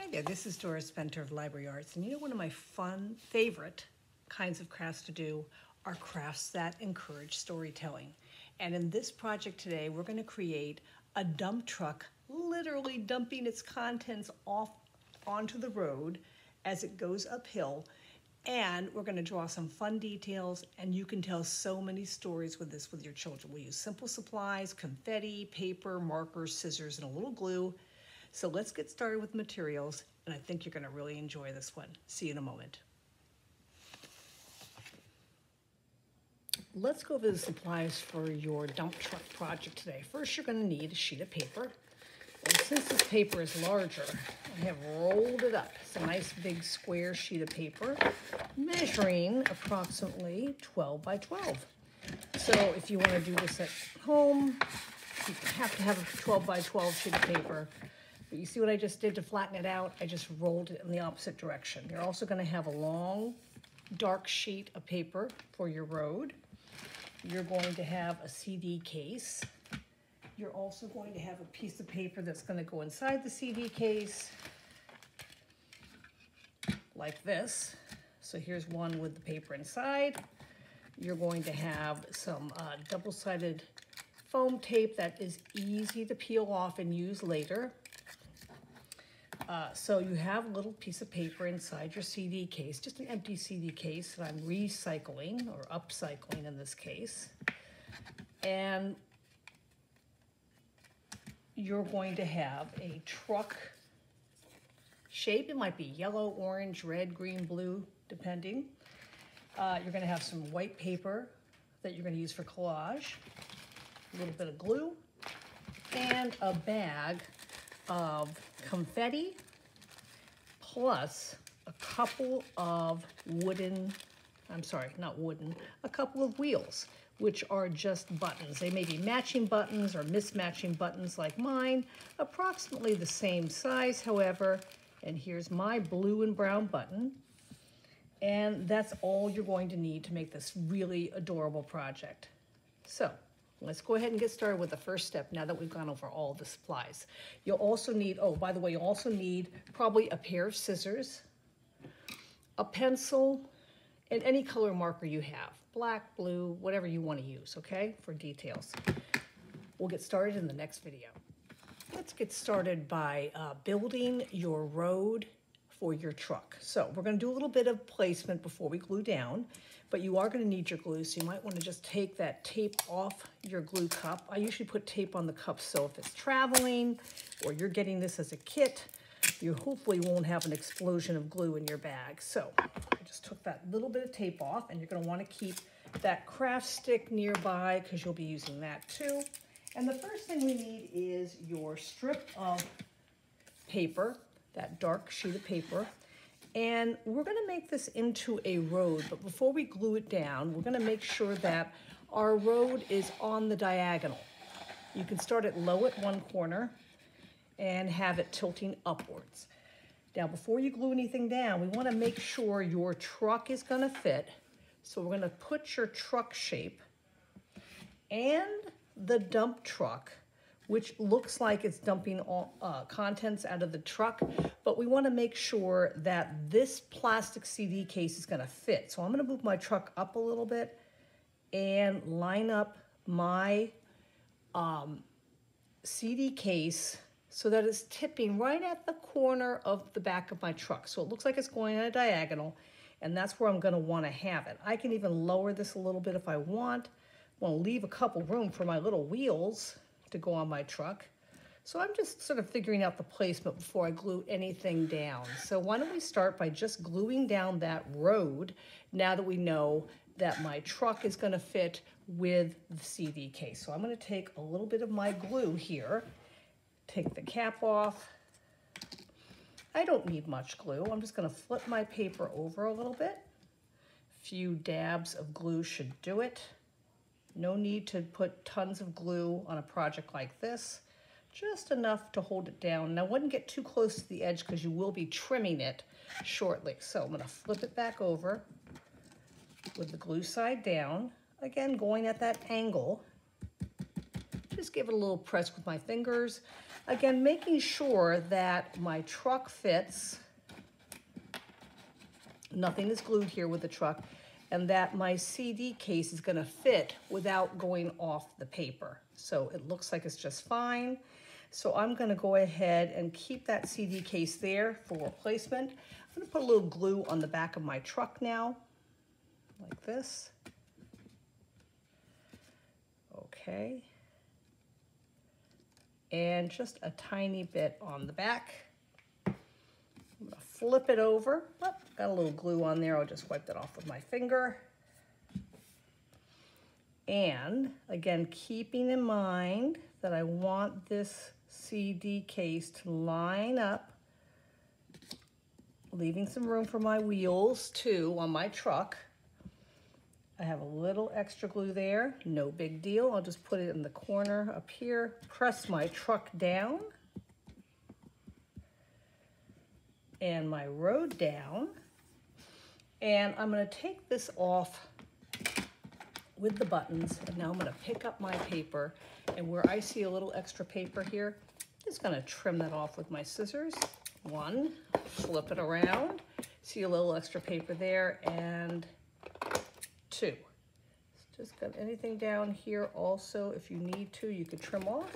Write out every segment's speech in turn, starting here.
Hi there, this is Doris Spenter of Library Arts, and you know one of my favorite kinds of crafts to do are crafts that encourage storytelling. And in this project today, we're going to create a dump truck literally dumping its contents off onto the road as it goes uphill. And we're going to draw some fun details, and you can tell so many stories with this with your children. We'll use simple supplies, confetti, paper, markers, scissors, and a little glue. So let's get started with materials, and I think you're going to really enjoy this one. See you in a moment. Let's go over the supplies for your dump truck project today. First, you're going to need a sheet of paper. And since this paper is larger, I have rolled it up. It's a nice big square sheet of paper, measuring approximately 12 by 12. So if you want to do this at home, you have to have a 12 by 12 sheet of paper. But you see what I just did to flatten it out? I just rolled it in the opposite direction. You're also going to have a long, dark sheet of paper for your road. You're going to have a CD case. You're also going to have a piece of paper that's going to go inside the CD case, like this. So here's one with the paper inside. You're going to have some double-sided foam tape that is easy to peel off and use later. So you have a little piece of paper inside your CD case, just an empty CD case that I'm recycling, or upcycling in this case. And you're going to have a truck shape. It might be yellow, orange, red, green, blue, depending. You're going to have some white paper that you're going to use for collage, a little bit of glue, and a bag of confetti, plus a couple of a couple of wheels, which are just buttons. They may be matching buttons or mismatching buttons like mine, approximately the same size, however. And here's my blue and brown button. And that's all you're going to need to make this really adorable project. So let's go ahead and get started with the first step now that we've gone over all the supplies. You'll also need, oh, by the way, you'll also need probably a pair of scissors, a pencil, and any color marker you have, black, blue, whatever you want to use, okay, for details. We'll get started in the next video. Let's get started by building your road for your truck. So we're going to do a little bit of placement before we glue down, but you are going to need your glue, so you might want to just take that tape off your glue cup. I usually put tape on the cup, so if it's traveling or you're getting this as a kit, you hopefully won't have an explosion of glue in your bag. So I just took that little bit of tape off, and you're going to want to keep that craft stick nearby because you'll be using that too. And the first thing we need is your strip of paper, that dark sheet of paper. And we're going to make this into a road, but before we glue it down, we're going to make sure that our road is on the diagonal. You can start it low at one corner and have it tilting upwards. Now, before you glue anything down, we want to make sure your truck is going to fit. So we're going to put your truck shape and the dump truck, which looks like it's dumping all, contents out of the truck, but we want to make sure that this plastic CD case is going to fit. So I'm going to move my truck up a little bit and line up my CD case so that it's tipping right at the corner of the back of my truck. So it looks like it's going at a diagonal, and that's where I'm going to want to have it. I can even lower this a little bit if I want. I want to leave a couple room for my little wheels to go on my truck. So I'm just sort of figuring out the placement before I glue anything down. So why don't we start by just gluing down that road now that we know that my truck is going to fit with the CD case. So I'm going to take a little bit of my glue here, take the cap off. I don't need much glue. I'm just going to flip my paper over a little bit. A few dabs of glue should do it. No need to put tons of glue on a project like this, just enough to hold it down. Now, I wouldn't get too close to the edge because you will be trimming it shortly. So I'm going to flip it back over with the glue side down. Again, going at that angle, just give it a little press with my fingers. Again, making sure that my truck fits. Nothing is glued here with the truck, and that my CD case is gonna fit without going off the paper. So it looks like it's just fine. So I'm gonna go ahead and keep that CD case there for replacement. I'm gonna put a little glue on the back of my truck now, like this. Okay. And just a tiny bit on the back. I'm gonna flip it over. Oh, got a little glue on there. I'll just wipe that off with my finger. And again, keeping in mind that I want this CD case to line up, leaving some room for my wheels too on my truck. I have a little extra glue there, no big deal. I'll just put it in the corner up here, press my truck down and my road down. And I'm gonna take this off with the buttons, and now I'm gonna pick up my paper, and where I see a little extra paper here, I'm just gonna trim that off with my scissors. One, flip it around, see a little extra paper there, and two. Just got anything down here also, if you need to, you could trim off,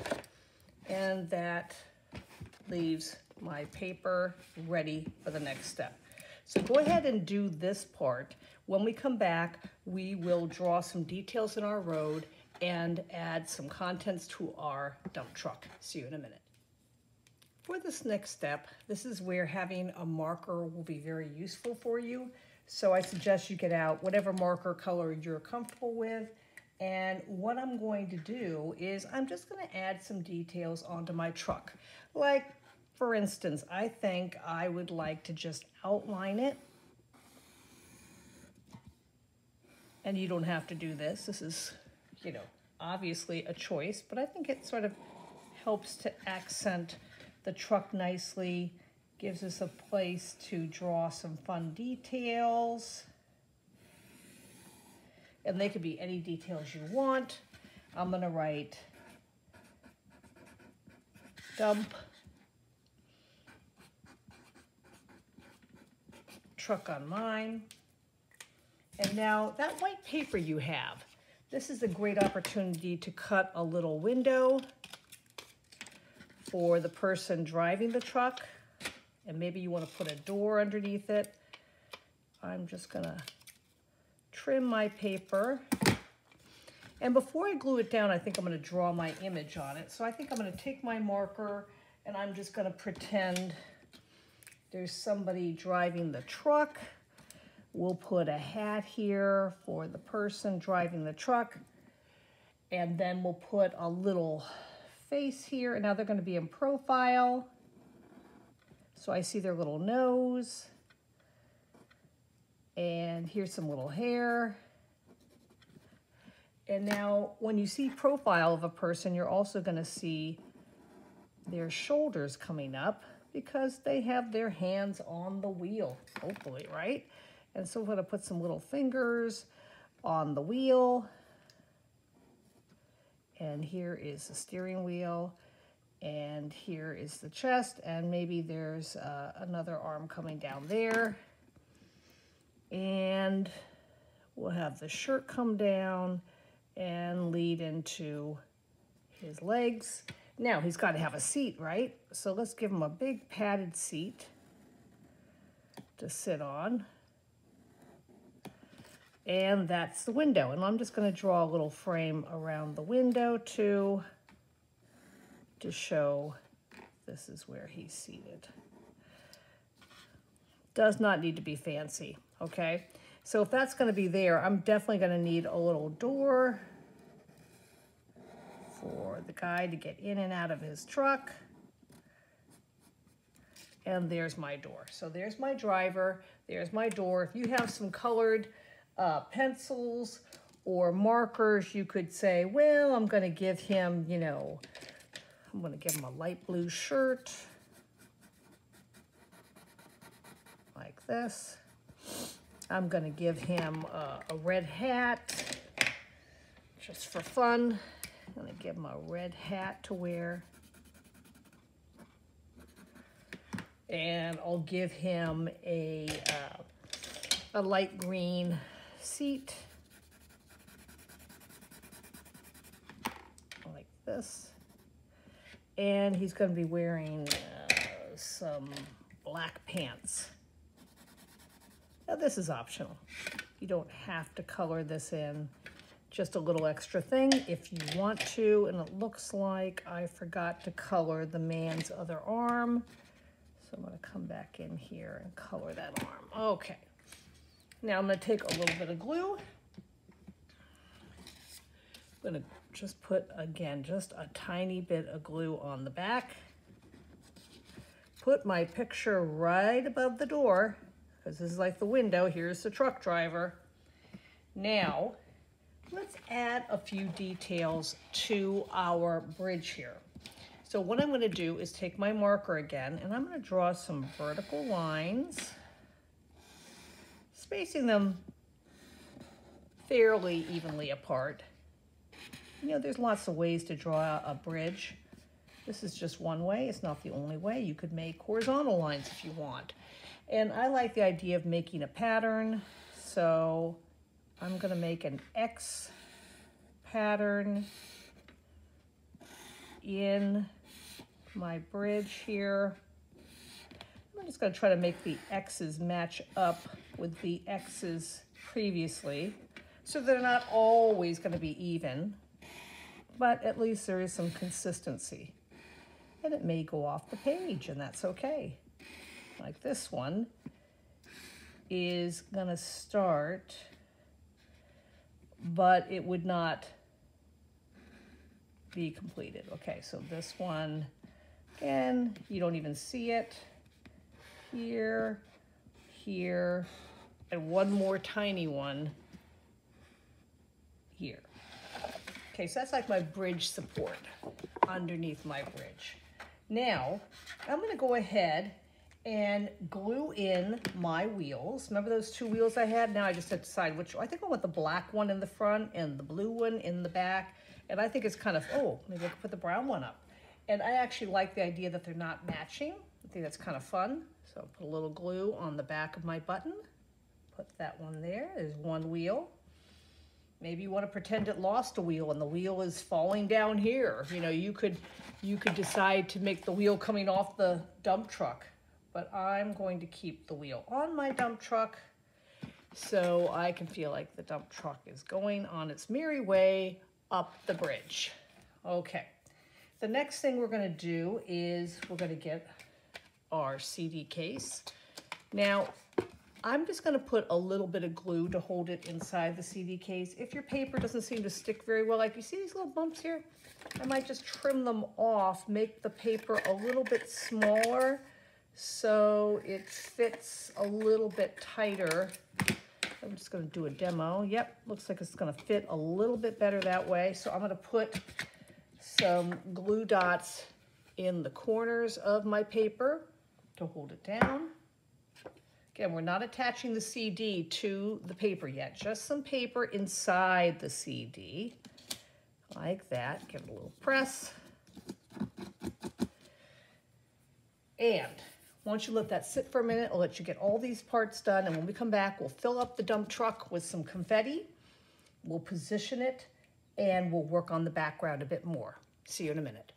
and that leaves my paper ready for the next step. So go ahead and do this part. When we come back, we will draw some details in our road and add some contents to our dump truck. See you in a minute. For this next step, this is where having a marker will be very useful for you. So I suggest you get out whatever marker color you're comfortable with. And what I'm going to do is I'm just going to add some details onto my truck. Like, for instance, I think I would like to just outline it. And you don't have to do this. This is, you know, obviously a choice, but I think it sort of helps to accent the truck nicely, gives us a place to draw some fun details. And they could be any details you want. I'm gonna write dump truck on mine. And now that white paper you have, this is a great opportunity to cut a little window for the person driving the truck. And maybe you want to put a door underneath it. I'm just gonna trim my paper. And before I glue it down, I think I'm gonna draw my image on it. So I think I'm gonna take my marker and I'm just gonna pretend there's somebody driving the truck. We'll put a hat here for the person driving the truck. And then we'll put a little face here. And now they're gonna be in profile. So I see their little nose. And here's some little hair. And now when you see profile of a person, you're also gonna see their shoulders coming up because they have their hands on the wheel, hopefully, right? And so I'm gonna put some little fingers on the wheel. And here is the steering wheel. And here is the chest. And maybe there's another arm coming down there. And we'll have the shirt come down and lead into his legs. Now he's got to have a seat, right? So let's give him a big padded seat to sit on. And that's the window. And I'm just going to draw a little frame around the window too, to show this is where he's seated. Does not need to be fancy, okay? So if that's going to be there, I'm definitely going to need a little door for the guy to get in and out of his truck. And there's my door. So there's my driver, there's my door. If you have some colored pencils or markers, you could say, well, I'm going to give him, you know, I'm going to give him a light blue shirt like this. I'm going to give him a red hat just for fun. I'm gonna give him a red hat to wear. And I'll give him a light green seat, like this. And he's going to be wearing some black pants. Now this is optional. You don't have to color this in. Just a little extra thing if you want to. And it looks like I forgot to color the man's other arm. So I'm going to come back in here and color that arm. Okay. Now I'm going to take a little bit of glue. I'm going to just put, again, just a tiny bit of glue on the back. Put my picture right above the door, because this is like the window. Here's the truck driver. Now, let's add a few details to our bridge here. So what I'm going to do is take my marker again, and I'm going to draw some vertical lines, spacing them fairly evenly apart. You know, there's lots of ways to draw a bridge. This is just one way. It's not the only way. You could make horizontal lines if you want. And I like the idea of making a pattern. So I'm going to make an X pattern in my bridge here. I'm just going to try to make the X's match up with the X's previously, so they're not always going to be even, but at least there is some consistency. And it may go off the page, and that's okay. Like this one is going to start, but it would not be completed. Okay, so this one, again, you don't even see it. Here, here, and one more tiny one here. Okay, so that's like my bridge support underneath my bridge. Now, I'm going to go ahead and glue in my wheels. Remember those two wheels I had? Now I just have to decide which. I think I want the black one in the front and the blue one in the back. And I think it's kind of, oh, maybe I could put the brown one up. And I actually like the idea that they're not matching. I think that's kind of fun. So I'll put a little glue on the back of my button. Put that one there. There's one wheel. Maybe you want to pretend it lost a wheel and the wheel is falling down here. You know, you could decide to make the wheel coming off the dump truck. But I'm going to keep the wheel on my dump truck so I can feel like the dump truck is going on its merry way up the bridge. Okay, the next thing we're going to do is we're going to get our CD case. Now, I'm just going to put a little bit of glue to hold it inside the CD case. If your paper doesn't seem to stick very well, like you see these little bumps here, I might just trim them off, make the paper a little bit smaller so it fits a little bit tighter. I'm just going to do a demo. Yep, looks like it's going to fit a little bit better that way. So I'm going to put some glue dots in the corners of my paper to hold it down. Again, we're not attaching the CD to the paper yet, just some paper inside the CD, like that. Give it a little press. And once you let that sit for a minute, I'll let you get all these parts done. And when we come back, we'll fill up the dump truck with some confetti. We'll position it and we'll work on the background a bit more. See you in a minute.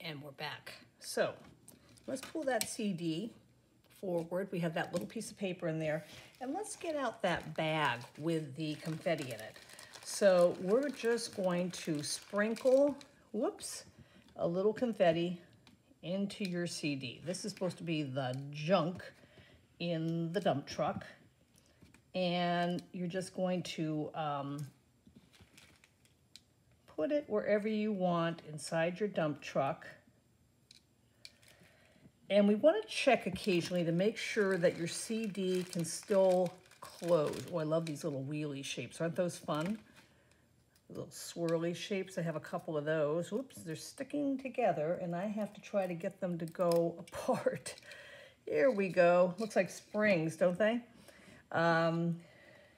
And we're back. So let's pull that CD forward. We have that little piece of paper in there. And let's get out that bag with the confetti in it. So we're just going to sprinkle, whoops, a little confetti into your CD. This is supposed to be the junk in the dump truck. And you're just going to put it wherever you want inside your dump truck. And we want to check occasionally to make sure that your CD can still close. Oh, I love these little wheelie shapes. Aren't those fun? Little swirly shapes. I have a couple of those. Whoops, they're sticking together and I have to try to get them to go apart. Here we go. Looks like springs, don't they? And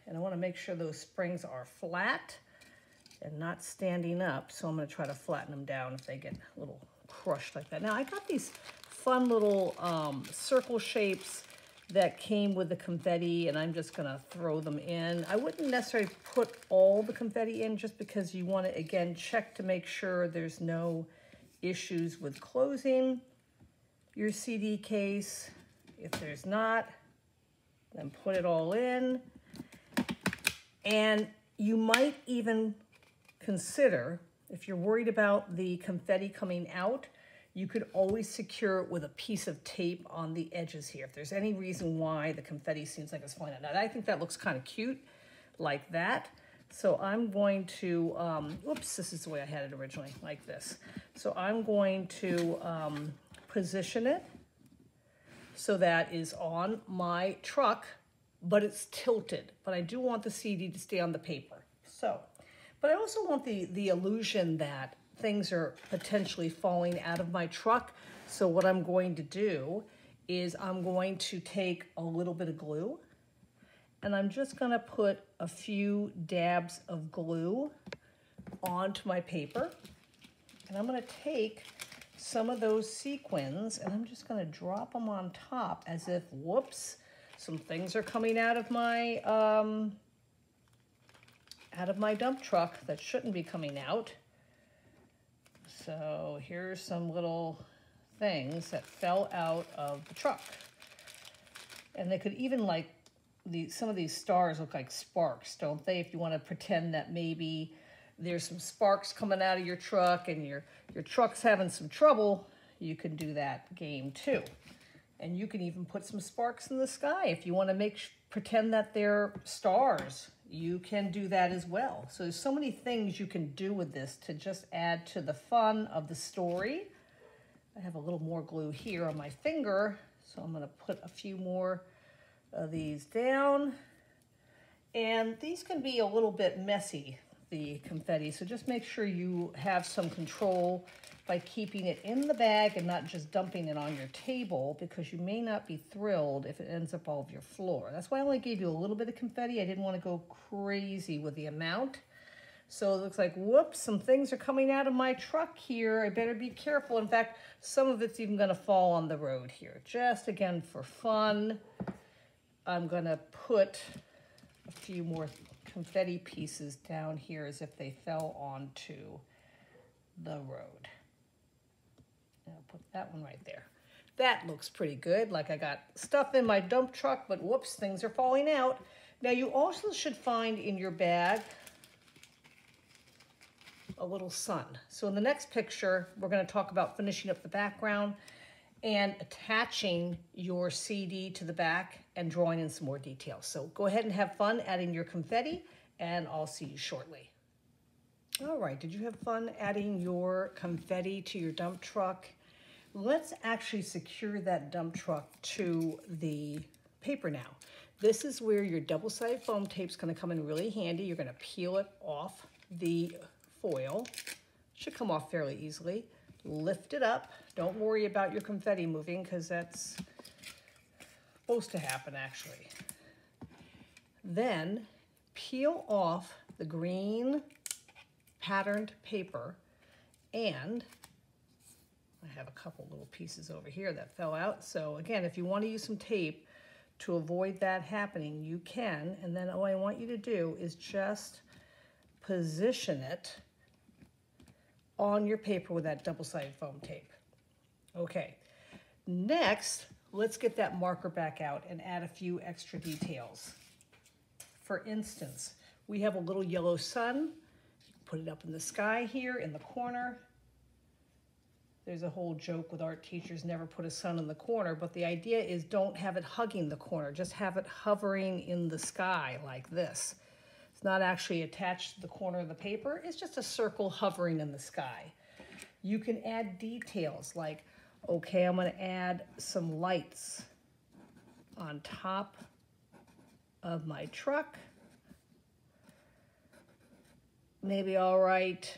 I want to make sure those springs are flat. and not standing up. So I'm going to try to flatten them down if they get a little crushed like that. Now I got these fun little circle shapes that came with the confetti, and I'm just gonna throw them in. I wouldn't necessarily put all the confetti in just because you want to, again, check to make sure there's no issues with closing your CD case. If there's not, then put it all in. And you might even consider, if you're worried about the confetti coming out, you could always secure it with a piece of tape on the edges here. If there's any reason why the confetti seems like it's flying out. Now, I think that looks kind of cute like that. So I'm going to, oops, this is the way I had it originally, like this. So I'm going to position it so that is on my truck, but it's tilted. But I do want the CD to stay on the paper. So, but I also want the illusion that things are potentially falling out of my truck. So what I'm going to do is I'm going to take a little bit of glue, and I'm just gonna put a few dabs of glue onto my paper. And I'm gonna take some of those sequins and I'm just gonna drop them on top as if, whoops, some things are coming out of my dump truck that shouldn't be coming out. So here's some little things that fell out of the truck. And they could even, like, some of these stars look like sparks, don't they? If you want to pretend that maybe there's some sparks coming out of your truck and your truck's having some trouble, you can do that game too. And you can even put some sparks in the sky if you want to pretend that they're stars. You can do that as well. So there's so many things you can do with this to just add to the fun of the story. I have a little more glue here on my finger, so I'm going to put a few more of these down. And these can be a little bit messy, the confetti, so just make sure you have some control by keeping it in the bag and not just dumping it on your table, because you may not be thrilled if it ends up all over your floor. That's why I only gave you a little bit of confetti. I didn't want to go crazy with the amount. So it looks like, whoops, some things are coming out of my truck here. I better be careful. In fact, some of it's even going to fall on the road here. Just again for fun, I'm going to put a few more confetti pieces down here as if they fell onto the road. I'll put that one right there. That looks pretty good. Like I got stuff in my dump truck, but whoops, things are falling out. Now you also should find in your bag a little sun. So in the next picture, we're going to talk about finishing up the background and attaching your CD to the back and drawing in some more details. So go ahead and have fun adding your confetti, and I'll see you shortly. All right, did you have fun adding your confetti to your dump truck? Let's actually secure that dump truck to the paper now. This is where your double-sided foam tape is going to come in really handy. You're going to peel it off the foil. Should come off fairly easily. Lift it up. Don't worry about your confetti moving, because that's supposed to happen actually. Then peel off the green patterned paper, and I have a couple little pieces over here that fell out. So again, if you want to use some tape to avoid that happening, you can. And then all I want you to do is just position it on your paper with that double-sided foam tape. Okay, next, let's get that marker back out and add a few extra details. For instance, we have a little yellow sun. Put it up in the sky here in the corner. There's a whole joke with art teachers, never put a sun in the corner, but the idea is don't have it hugging the corner, just have it hovering in the sky like this. It's not actually attached to the corner of the paper, it's just a circle hovering in the sky. You can add details like, okay, I'm going to add some lights on top of my truck. Maybe I'll write,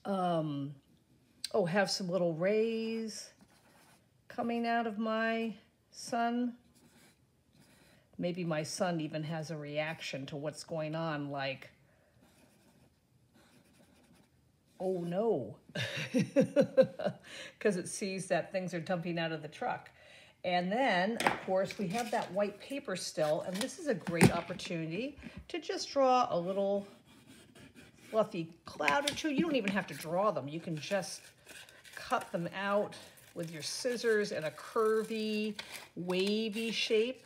have some little rays coming out of my sun. Maybe my sun even has a reaction to what's going on, like Oh no, because it sees that things are dumping out of the truck. And then, of course, we have that white paper still, and this is a great opportunity to just draw a little fluffy cloud or two. You don't even have to draw them. You can just cut them out with your scissors in a curvy, wavy shape,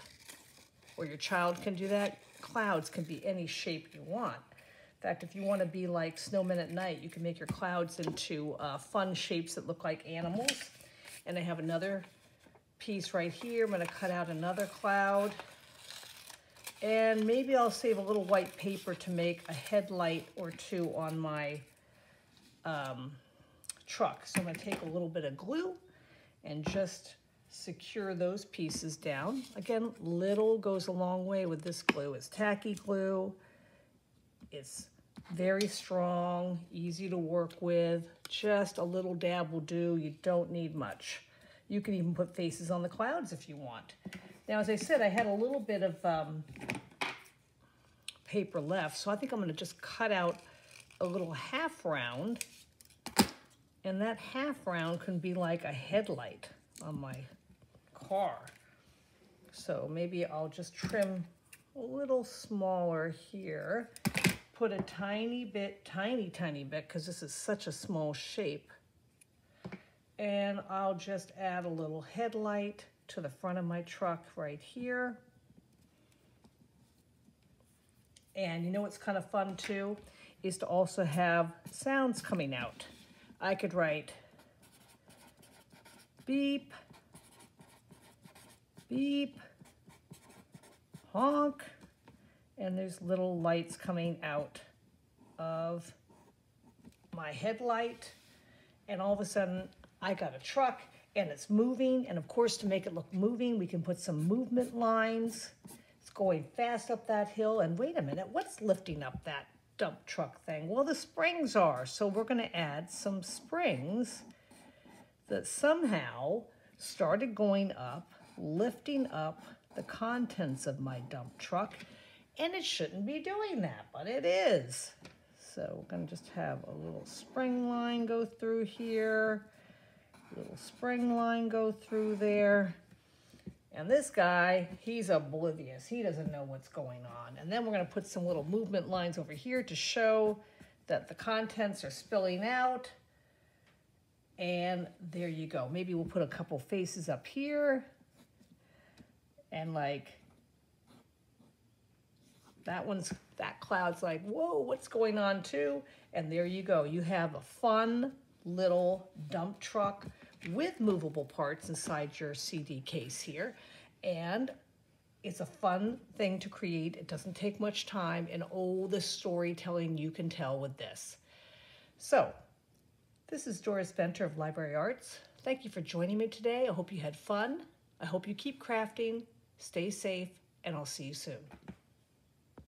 or your child can do that. Clouds can be any shape you want. In fact, if you want to be like snowmen at night, you can make your clouds into fun shapes that look like animals. And I have another piece right here. I'm going to cut out another cloud. And maybe I'll save a little white paper to make a headlight or two on my truck. So I'm going to take a little bit of glue and just secure those pieces down. Again, little goes a long way with this glue. It's tacky glue. It's very strong, easy to work with. Just a little dab will do. You don't need much. You can even put faces on the clouds if you want. Now, as I said, I had a little bit of paper left, so I think I'm going to just cut out a little half round, and that half round can be like a headlight on my car. So maybe I'll just trim a little smaller here, put a tiny bit, tiny bit, because this is such a small shape. And I'll just add a little headlight to the front of my truck right here. And you know what's kind of fun too, is to also have sounds coming out. I could write beep, beep, honk, and there's little lights coming out of my headlight. And all of a sudden, I got a truck and it's moving. And of course, to make it look moving, we can put some movement lines. It's going fast up that hill. And wait a minute, what's lifting up that dump truck thing? Well, the springs are. So we're going to add some springs that somehow started going up, lifting up the contents of my dump truck. And it shouldn't be doing that, but it is. So we're going to just have a little spring line go through here. Little spring line go through there. And this guy, he's oblivious. He doesn't know what's going on. And then we're going to put some little movement lines over here to show that the contents are spilling out. And there you go. Maybe we'll put a couple faces up here. And like, that cloud's like, whoa, what's going on too? And there you go. You have a fun little dump truck with movable parts inside your CD case here. And it's a fun thing to create. It doesn't take much time. And oh, the storytelling you can tell with this. So this is Doris Venter of Library Arts. Thank you for joining me today. I hope you had fun. I hope you keep crafting. Stay safe, and I'll see you soon.